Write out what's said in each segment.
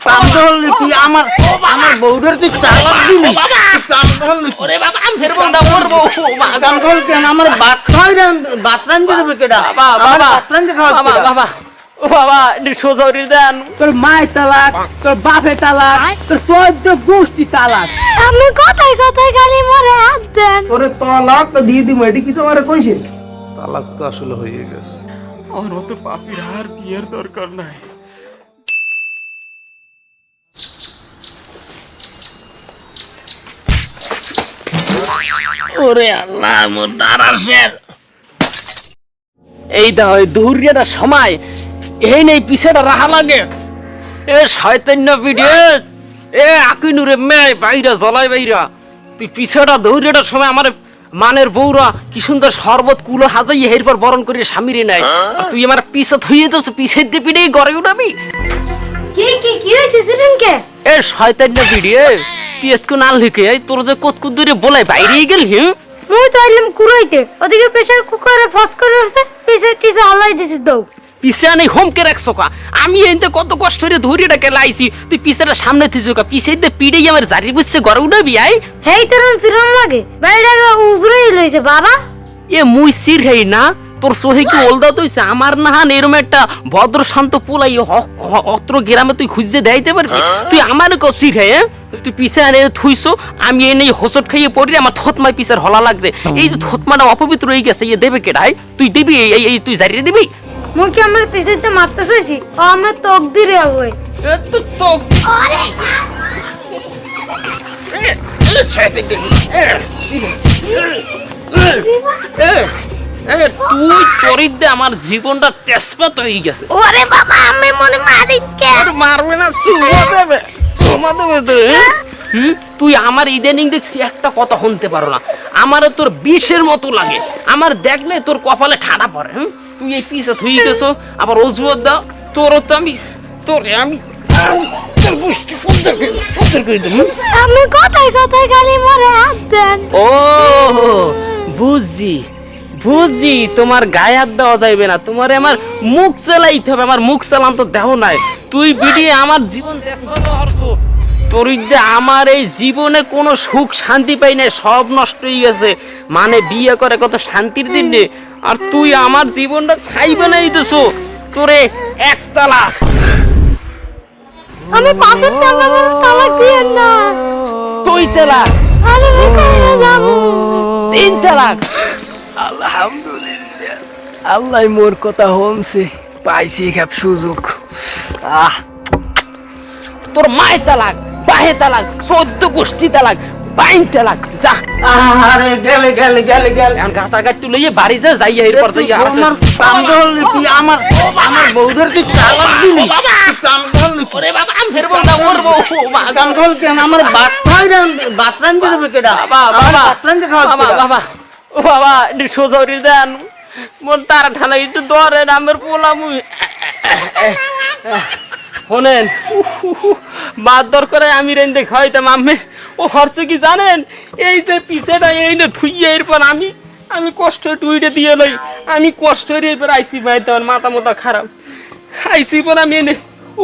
কামড় তুই আমার আমার বউদের তুই তালাক দিলি কামড় ওরে বাবা আমি ফেরবো না মরবো কামড় কেন আমার বাতরান দিয়ে দেবে কেডা বাবা বাতরান দিয়ে খাওয়া বাবা বাবা ও বাবা সোজরি দেন তোর মায়ের তালাক, তোর বাপের তালাক, তোর 14 গোষ্ঠী তালাক। আপনি কথায় কথায় গালি মারে হাত দেন। তোরে তালাক তো দিয়ে দিব, এটি কি তোমার কইছে? তালাক তো আসলে হয়ে গেছে। আমার মতো পাপির আর বিয়ের দরকার নাই। ওরে আল্লাহ মোর দাঁড়ার শের এই দা ওই দূরিয়াটা সময় এই নেই পিছেটা রাহা লাগে এ শয়তান্য ভিডিও এ আকিনুরে মেয়ে বাইরা জ্বলাই বাইরা তুই পিছেটা দৌড়িয়াটার সময় আমার মানের বউরা কি সুন্দর শরবত কুলো হাজাই এরপর বরণ করে স্বামীরে নেয় আর তুই আমার পিছে থুইয়ে দিস পিছে দিয়ে পিড়েই গড়ে উঠাবি কি হয়েছে সিরিনকে? এ শয়তান্য ভিডিও তুই এতক্ষণ না লিখে তোর যে কতকুত দূরে বলাই বাইরেই গেল মুই তো আইলাম কুড়াইতে, ওদিকে প্রেসার কুকারে ফস করে উঠছে, পিছে টিসে হালাই দিছি দৌ। পিছে আনি হোমকে রাখছো কা আমি এনতে কত কষ্ট করে ধরিটাকে লাইছি তুই পিছেটা সামনে থিছো কা পিছে দিয়ে পিড়েই আমার জারি বুঝছে গড়ে উঠাবি আই হেই তোরন সিরন লাগে বাইরে উজরাই লইছে বাবা। এ মুই সির হেই না তোর সোহে কি ওলদা তৈছে আমার না হান এরম একটা ভদ্র শান্ত পোলাই অত্র গ্রামে তুই খুঁজে দেখাইতে পারবি তুই আমার সির হে তুই পিছে আনে থুইছো আমি এনে হোসট খাইয়ে পড়ি আমার থতমায় পিছের হলা লাগছে এই যে থতমাটা অপবিত্র হয়ে গেছে ইয়ে দেবে কেডাই তুই দিবি এই তুই জারিয়ে দিবি মুই কি আমার পিছেতে মারতে শুইছি ও আমার তক দিরে আওই তো তুই করিস দে আমার জীবনটা তেজপাত হয়ে গেছে ওরে বাবা আমি মনে মারি কে মারবে না চুমা দেবে তো তুই আমার ইদানিং দেখছি একটা কথা শুনতে পারো না আমার তোর বিষের মতো লাগে আমার দেখলে তোর কপালে ঠাডা পড়ে তুই এই পিছে থুই গেছো আবার অজুয়ার দাও তোর তো আমি তোরে আমি আমি কথায় কথায় গালি মারে হাত দেন। ও বুঝি বুঝি তোমার গায়ে হাত দেওয়া যাইবে না তোমার আমার মুখ চালাইতে হবে আমার মুখ চালান তো দেহ নাই তুই বিডিয়ে আমার জীবন তোর আমার এই জীবনে কোনো সুখ শান্তি পাই নাই সব নষ্ট হয়ে গেছে মানে বিয়ে করে কত শান্তির জন্য আর তুই আমার জীবনটা ছাই বানাই দিছো তোরে এক তালাক আমি পাপের তালাক দিয়েন না। তুই তালাক আরে বেকার যাবো। 3 তালাক আলহামদুলিল্লাহ, আল্লাহ মোর কথা হোমছে, পাইছি খাপ সুযোগ। তোর মায়ের তালাক বাহে তালাক 14 গোষ্ঠী তালাক 22 তালাক যা আরে গেলে গেলে গেলে গেলে এখন গাতা গাছ তুলে বাড়ি যা যাই এরপর যাই আমার কামড় তুই আমার আমার বউদের তুই তালাক দিলি কামড় ওরে বাবা আমি ফেরবো না মরবো কামড় কেন আমার বাতরান দিয়ে দেবে কেডা বাবা বাতরান দিয়ে খাওয়া বাবা বাবা ও বাবা সোজরি দেন মন তার ঠালা একটু ধরেন আমার পোলা মুই শোনেন বাদ দর করে আমি রেন্দে খাইতাম আমি ও হচ্ছে কি জানেন এই যে পিছেটা এই না থুইয়ে এরপর আমি আমি কষ্ট টুইটে দিয়ে লই আমি কষ্ট এরপর আইসি ভাই তোমার মাথা মোতা খারাপ আইসি পর আমি এনে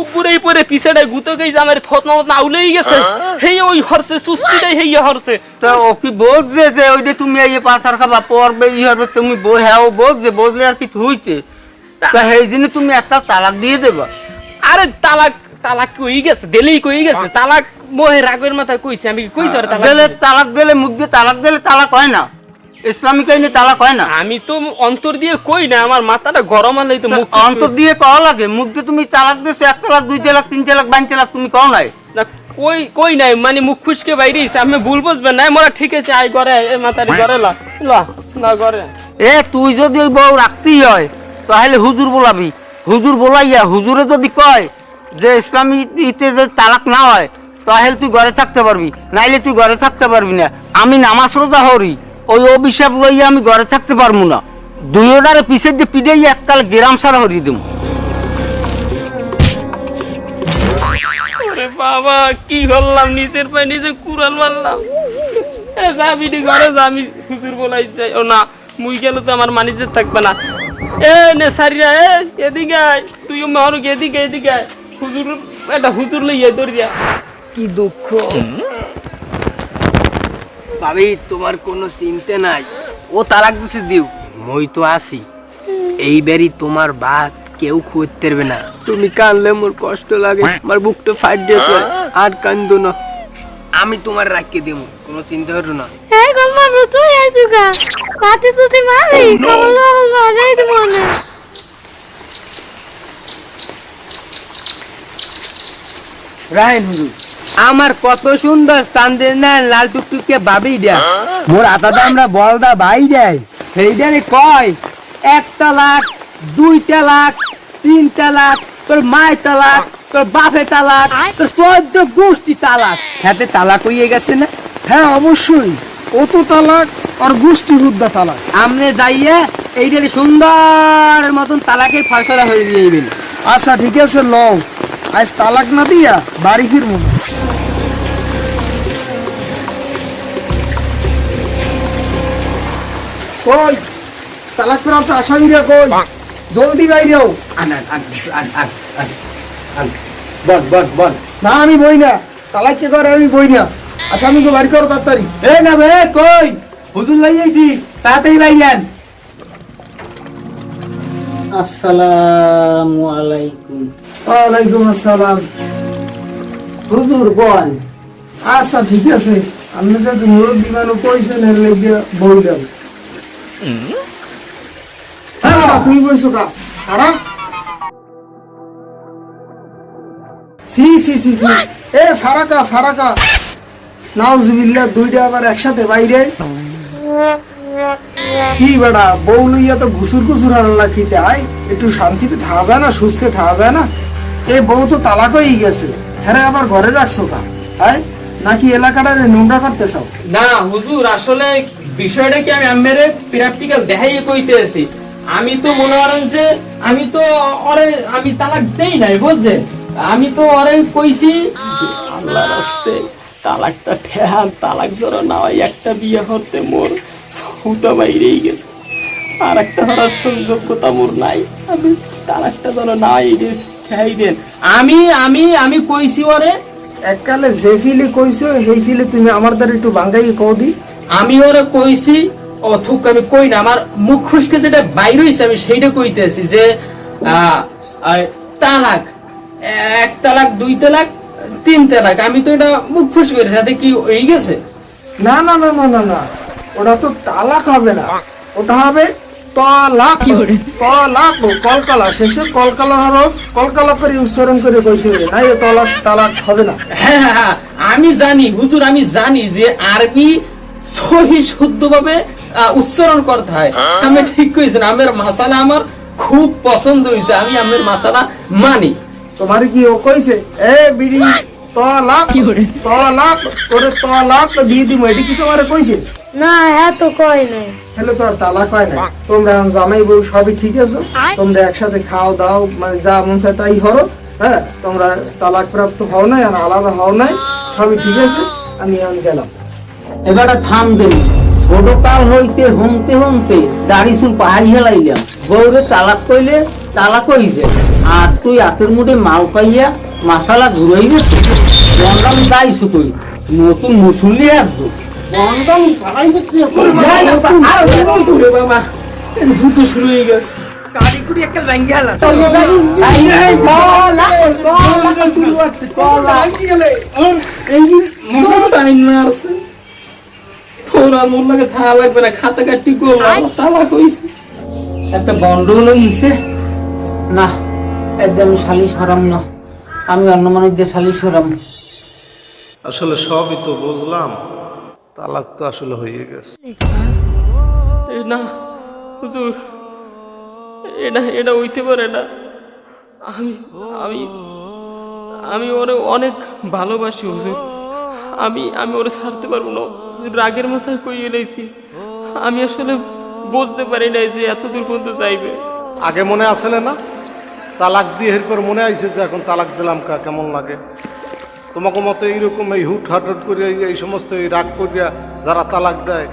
উপরেই পরে পিছেটা গুতো গেই যে আমার থত মত আউলেই গেছে হেই ওই হরছে সুস্তিটাই হেই হরছে তো ও কি বলছে যে ওইটা তুমি এই পাশার খাবা পড়বে ই হবে তুমি হ্যাঁ ও বলছে বললে আর কি হইতে তা সেই জন্য তুমি একটা তালাক দিয়ে দেবা আরে তালাক তালাক কই গেছে দিলেই কই গেছে তালাক মোহে রাগের মাথায় কইছে আমি কইছ আর তালাক দিলে মুখ দিয়ে তালাক দিলে তালাক হয় না ইসলামিক আইনে তালাক হয় না আমি তো অন্তর দিয়ে কই না আমার মাথাটা গরম আনলেই তো মুখ অন্তর দিয়ে কওয়া লাগে মুখ দিয়ে তুমি তালাক দিছো 1 তালাক 2 তালাক 3 তালাক 5 তালাক তুমি কও নাই না কই কই নাই মানে মুখ খুশকে বাইরেছে আমি ভুল বুঝবেন না মোরা ঠিক আছে আই করে এ মাথারি করে লা না করে এ তুই যদি ওই বউ রাখতেই হয় তাহলে হুজুর বলাবি হুজুর বলাইয়া হুজুরে যদি কয় যে ইসলামী ইতে যে তালাক না হয় তাহলে তুই ঘরে থাকতে পারবি নাইলে তুই ঘরে থাকতে পারবি না আমি নামাজ রোজা হরি ওই অভিশাপ লইয়া আমি ঘরে থাকতে পারবো না দুইটারে পিছের দিয়ে পিড়াই এককাল গ্রাম সারা হরি দেব ওরে বাবা কি করলাম নিজের পায়ে নিজে কুড়াল মারলাম এ যাবিনি ঘরে যা আমি হুজুর বলাই যাই ও না মুই গেলে তো আমার মানিজের থাকবে না এ নে সারিয়া এদিকে আয় তুইও মারুক এদিকে হুজুর একটা হুজুর লইয়া দরিয়া কি দুঃখ ভাবি তোমার কোনো চিন্তা নাই, ও তালাক দিছে দিও, মই তো আছি। এইবারই তোমার বাত কেউ খুঁজতে পারবে না। তুমি কানলে মোর কষ্ট লাগে, আমার বুকটা ফাট দিয়ে পড়ে, আর কান্দো না, আমি তোমার রাখিয়ে দেবো, কোনো চিন্তা করো না। এই গম্মা তুই আইছুকা কাতে সুতি মারি কবল কবল বাজাই দিব না। রাহেন হুজুর, আমার কত সুন্দর চাঁদের না লাল টুকটুকে ভাবি দেয়, মোর আতাদা আমরা বলদা ভাই দেয়, সেইটারে কয় 1 তালাক 2 তালাক 3 তালাক, তোর মায়ের তালাক, তোর বাপের তালাক, তোর 14 গোষ্ঠী তালাক। হাতে তালাক হয়ে গেছে না? হ্যাঁ অবশ্যই, ও তো তালাক আর গোষ্ঠী হুদ্দা তালাক। আমনে যাইয়ে এইটারে সুন্দর মতন তালাকে ফয়সলা হয়ে যাইবেন। আচ্ছা ঠিক আছে, লও আজ তালাক না দিয়া বাড়ি ফিরবো না। কই তালাক প্রাপ্ত আসামিরা কই? জলদি বাইরেও। বল না আমি বই না, তালাক কে করে আমি বই না, আসামিকে বাড়ি করো তাড়াতাড়ি। এ না বে কই হুজুর লাইয়াইছি, তাড়াতাড়ি বাইরেন। আসসালামু আলাইকুম। ওয়ালাইকুম আসসালাম। হুজুর বল। আচ্ছা ঠিক আছে, আপনি সাথে মুরব্বী মানুষ কইছেন এর লেগে বই দাও। হ্যাঁ বাবা, তুমি বইছো কা খারাপ? সি সি সি সি, এ ফারাকা ফারাকা, নাউজুবিল্লাহ, দুইটা আবার একসাথে বাইরে। কি বেড়া বউ লইয়া তো ঘুসুর ঘুসুর আল্লাহ খিতে আয়, একটু শান্তিতে থাকা যায় না, সুস্থে থাকা যায় না? এ বউ তো তালাক হয়ে গেছে, হ্যাঁ আবার ঘরে রাখছো কা? হ্যাঁ নাকি এলাকাটারে নোংরা করতে চাও? না হুজুর, আসলে বিষয়টা কি, আমি আমের প্র্যাকটিক্যাল দেখাইয়ে কইতে আছি। আমি তো মনে করেন যে আমি তো আমি তালাক দেই নাই, বুঝছেন? আমি তো কইছি আল্লাহর রাস্তে তালাকটা ঠেহান, তালাক জোড়া না হয় একটা বিয়ে করতে মোর সৌতা বাইরেই গেছে, আর একটা হওয়ার যোগ্যতা মোর নাই, আমি তালাকটা যেন না হয় ঠেহাই দেন। আমি আমি আমি কইছি ওরে, এককালে যে ফিলে কইছো সেই ফিলে তুমি আমার দ্বারা একটু বাঙ্গাই কও দি। আমি ওরে কইছি অথুক, আমি কই না, আমার মুখ খুশকে যেটা বাইর হইছে আমি সেইটা কইতেছি যে তালাক 1 তালাক 2 তালাক 3 তালাক, আমি তো এটা মুখ খুশ করি, সাথে কি হয়ে গেছে? না না না না না না, ওটা তো তালাক হবে না, ওটা হবে তলাক। তলাক কলকালা শেষে কলকালা হরফ কলকালা করে উচ্চারণ করে কইতে হবে, না তলাক তালাক হবে না। হ্যাঁ হ্যাঁ হ্যাঁ, আমি জানি হুজুর, আমি জানি যে আরবি সহি শুদ্ধভাবে উচ্চারণ করতে হয়। আমি ঠিক কইছেন, আমের মাসালা আমার খুব পছন্দ হয়েছে, আমি আমের মাসালা মানি। তোমার কি ও কইছে এ বিড়ি তলাক তলাক করে তলাক তো দিয়ে দিমু, এটি কি তোমারে কইছে? না হ্যাঁ তো কই নাই। তাহলে তো আর তালাক হয় না। তোমরা জামাই বউ সবই ঠিক আছো, তোমরা একসাথে খাও দাও, মানে যা মন চায় তাই হরো। হ্যাঁ তোমরা তালাক প্রাপ্ত হও নাই আর আলাদা হও নাই, সবই ঠিক আছে, আমি এখন গেলাম। এবারে থাম দে, ছোট কাল হইতে হুমতে হুমতে দাড়ি চুল পাহাড়ি হেলাইলাম, বউরে তালাক কইলে তালাক হইছে, আর তুই হাতের মুঠে মাল পাইয়া মাসালা ঘুরাই গেছে। বন্ডাম দাইছু তুই, নতুন মুসল্লি আসছো, বন্ডাম চালাই গেছে। বাবা জুতো শুরু হয়ে গেছে, কারিকুরি একটা ব্যাঙ্গি হেলা তোরা মোর লাগে থাকা লাগবে না, খাতা কাটি করলাম, তালাক হইছে। একটা বন্ডল হইছে না, একদম সালিশ হারাম না, আমি অন্য মানুষদের সালিশ হারাম। আসলে সবই তো বুঝলাম, তালাক তো আসলে হয়ে গেছে। এই না হুজুর, এটা এটা হইতে পারে না। আমি আমি আমি ওরে অনেক ভালোবাসি হুজুর, আমি আমি ওরে ছাড়তে পারবো না। রাগের মাথায় কইয়ে নিয়েছি, আমি আসলে বুঝতে পারি নাই যে এত দূর পর্যন্ত যাইবে। আগে মনে আসলে না, তালাক দিয়ে এরপর মনে আইছে যে এখন তালাক দিলাম কেমন লাগে। তোমাকে মতো এইরকম এই হুট হাট করে এই সমস্ত এই রাগ করিয়া যারা তালাক দেয়,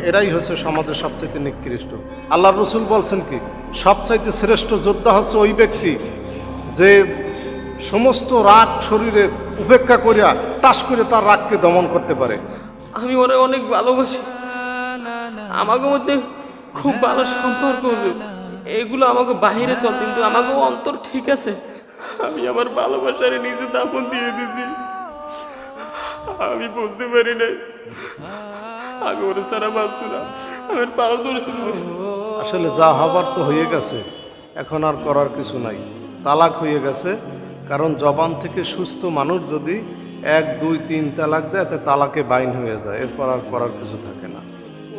এরাই হচ্ছে সমাজের সবচাইতে নিকৃষ্ট। আল্লাহ রসুল বলছেন কি, সবচাইতে শ্রেষ্ঠ যোদ্ধা হচ্ছে ওই ব্যক্তি যে সমস্ত রাগ শরীরে উপেক্ষা করিয়া টাস করে তার রাগকে দমন করতে পারে। আমি ওরে অনেক ভালোবাসি, আমাকে মধ্যে খুব ভালো সম্পর্ক, এগুলো আমাকে বাহিরে চল, কিন্তু আমাকে অন্তর ঠিক আছে। আমি আমার ভালোবাসারে নিজে দাপন দিয়ে দিছি। আমি বুঝতে পারি নাই আমি ওরে সারা বাঁচবো না, আমার পাও ধরেছিল। আসলে যা হবার তো হয়ে গেছে, এখন আর করার কিছু নাই, তালাক হয়ে গেছে। কারণ জবান থেকে সুস্থ মানুষ যদি 1, 2, 3 তালাক দেয় তে তালাকে বাইন হয়ে যায়, এরপর আর করার কিছু থাকে না।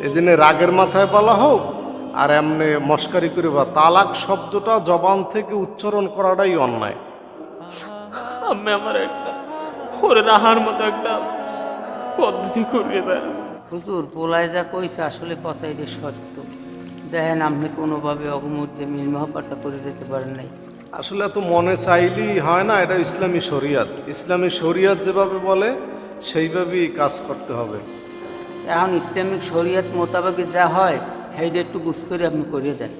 এদিনে রাগের মাথায় বলা হোক আর এমনি মস্কারি করে বা তালাক শব্দটা জবান থেকে উচ্চারণ করাটাই অন্যায়। আমি আমার একটা ওরে রাহার মতো একটা পদ্ধতি করিয়ে দেয়। হুজুর পোলায় যা কইছে আসলে কথা এটা সত্য। দেখেন আপনি কোনোভাবে অগমধ্যে মিল মহব্বতটা করে দিতে পারেন নাই। আসলে এত মনে চাইলেই হয় না, এটা ইসলামী শরিয়াত। ইসলামী শরিয়াত যেভাবে বলে সেইভাবেই কাজ করতে হবে। এখন ইসলামিক শরিয়ত মোতাবেক যা হয় সেইটা একটু বুঝ করে আপনি করিয়ে দেন।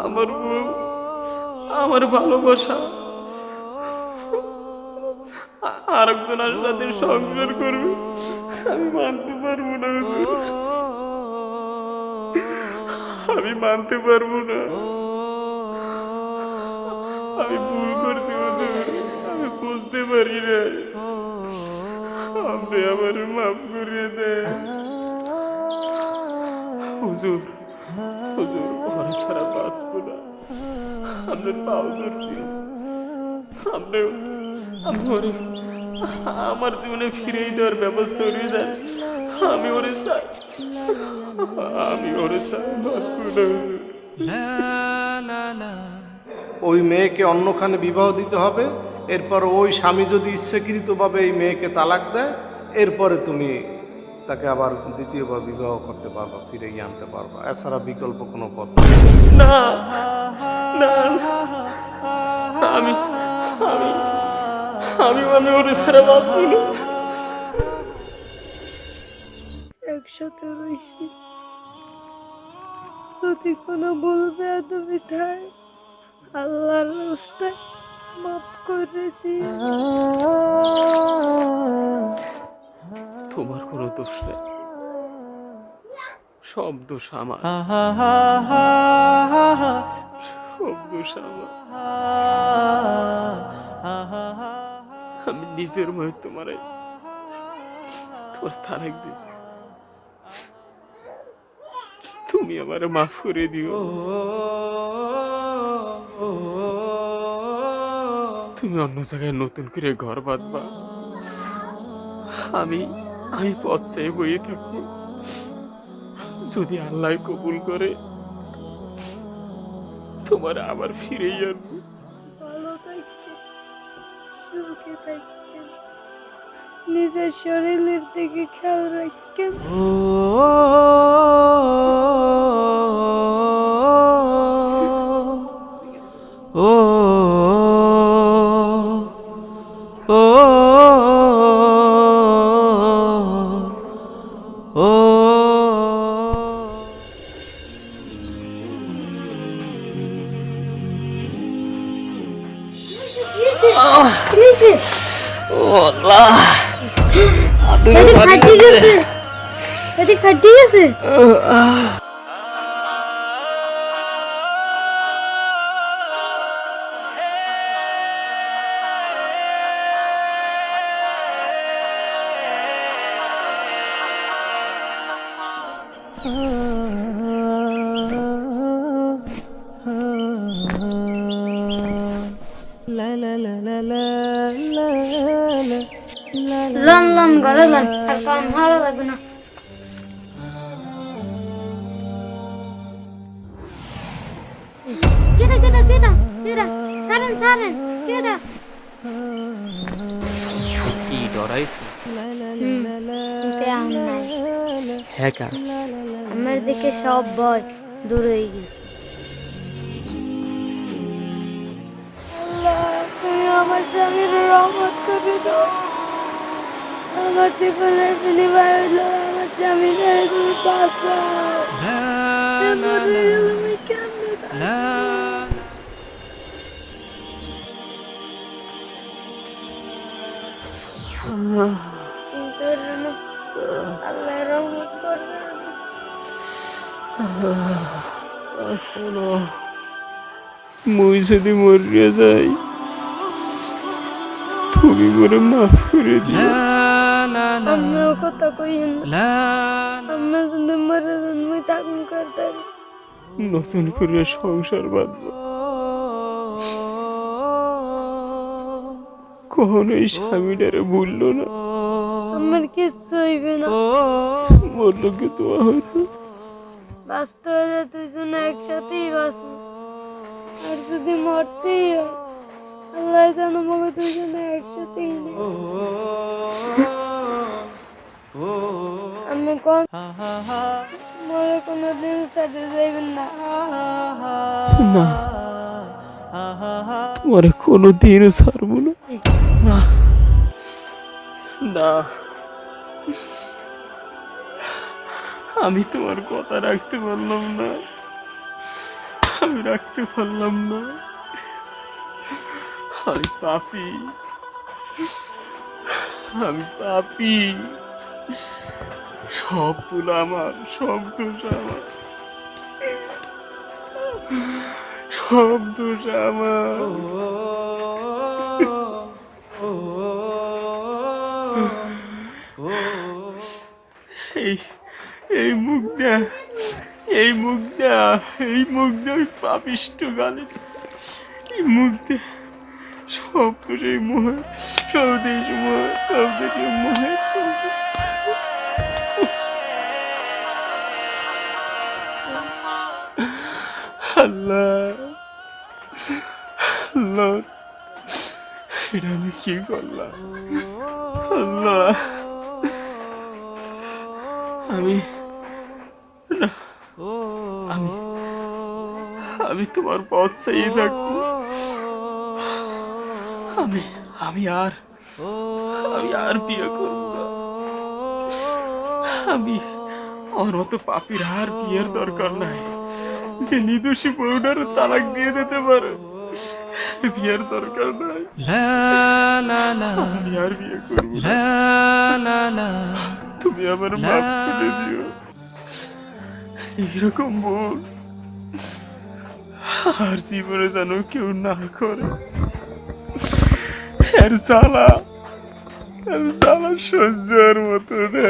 আমার বউ, আমার ভালোবাসা আরেকজনের সাথে সংসার করবে, আমি মানতে পারবো না, আমি মানতে পারবো না। আমি ভুল করছি, আমি বুঝতে পারি না, আপনি আমার মাফ করিয়ে দেন। হুজুর, হুজুর ঘরে সারা বাঁচবো না, আপনার পাও ধরছি, আপনি আমার জীবনে ফিরেই দেওয়ার ব্যবস্থা করে দেন। আমি ওরে চাই, আমি ওরে চাই, বাঁচবো না। ওই মেয়েকে অন্যখানে বিবাহ দিতে হবে, এরপর ওই স্বামী যদি ইচ্ছাকৃতভাবে এই মেয়েকে তালাক দেয়, এরপরে তুমি তাকে আবার দ্বিতীয়বার বিবাহ করতে পারবা, ফিরে গিয়ে আনতে পারবা। এছাড়া বিকল্প কোনো পথ নেই। না না, আমি আমি আমি আমি ওরে ছাড়া বাঁচবো না। একসাথে রয়েছি, যদি কোনো বলবে তুমি থাই আল্লাহর রাস্তায় মাফ করে দিও। তোমার কোনো দোষ নেই, সব দোষ আমার, সব দোষ আমার। আমি নিজের মনে তোমার তালাক দিয়েছি, তুমি আমার মাফ করে দিও। তুমি অন্য জায়গায় নতুন করে ঘর বাঁধবা, আমি আমি পথ চেয়ে বইয়ে থাকবো। যদি আল্লাহ কবুল করে তোমার আবার ফিরেই আনবো। ভালো থাকতেন, সুখে থাকতেন, নিজের শরীরের দিকে খেয়াল রাখতেন। ফাটি গেছে, ফাটি গেছে। লন লন ঘরে লন, আর কাম ভালো লাগবে না। কেডা কেডা কেডা কেডা, ছাড়েন ছাড়েন, কেডা? কি ডরাইছে? হ্যাঁ, আমার দিকে সব ভয় দূর হয়ে গেছে। আল্লাহ, তুমি আমার স্বামীর রহমত করে দাও। আমার জীবনের বিনিময় হলো আমার স্বামীকে তুমি বাঁচাও। আমি কেমনে চিন্তা করবে না, আল্লাহ রহমত করবে। মুই যদি মরিয়া যাই, তুমি মরে মাফ করে দিও। আমিও কথা কইন না, আমি যদি মরে যান মুই থাকুন করতে নতুন করে সংসার বাঁধব। কখনো এই স্বামীটারে ভুললো না, আমার কিচ্ছু হইবে না। বললো কি তোমার হইলো? বাঁচতে হলে দুইজনে একসাথেই বাঁচবো, আর যদি মরতেই হয় আল্লাহ যেন আমাকে দুইজনে একসাথেই নেই। আমি মরে কোনোদিন সাথে যাইবেন না। না, তোমারে কোনোদিনও ছাড়বো না। না, না, আমি তোমার কথা রাখতে পারলাম না, আমি রাখতে পারলাম না। আমি পাপী, আমি পাপী। সব ভুল আমার, সব দোষ আমার, সব দোষ আমার। এই মুখটা, এই মুখটা, এই মুখটা ওই পাপিষ্ট গালে, এই মুখটা সব দোষ এই মোহে, সব দেশ মোহে, সব দেশে মোহে। আল্লাহ, আল্লাহ, এটা আমি কি করলাম? আল্লাহ, আমি আমি তোমার পথ চাইয়ে থাকবো। আমি আর বিয়ে করবো না। আমার মতো পাপির আর বিয়ের দরকার নাই। যে নির্দোষী বউটার তালাক দিয়ে দিতে পারে, বিয়ের দরকার নাই। আমি আর বিয়ে করবো না। তুমি আমার মাফ করে দিও। এইরকম বল আর জীবনে যেন কেউ না করে। এর জ্বালা সহ্যের মতো না।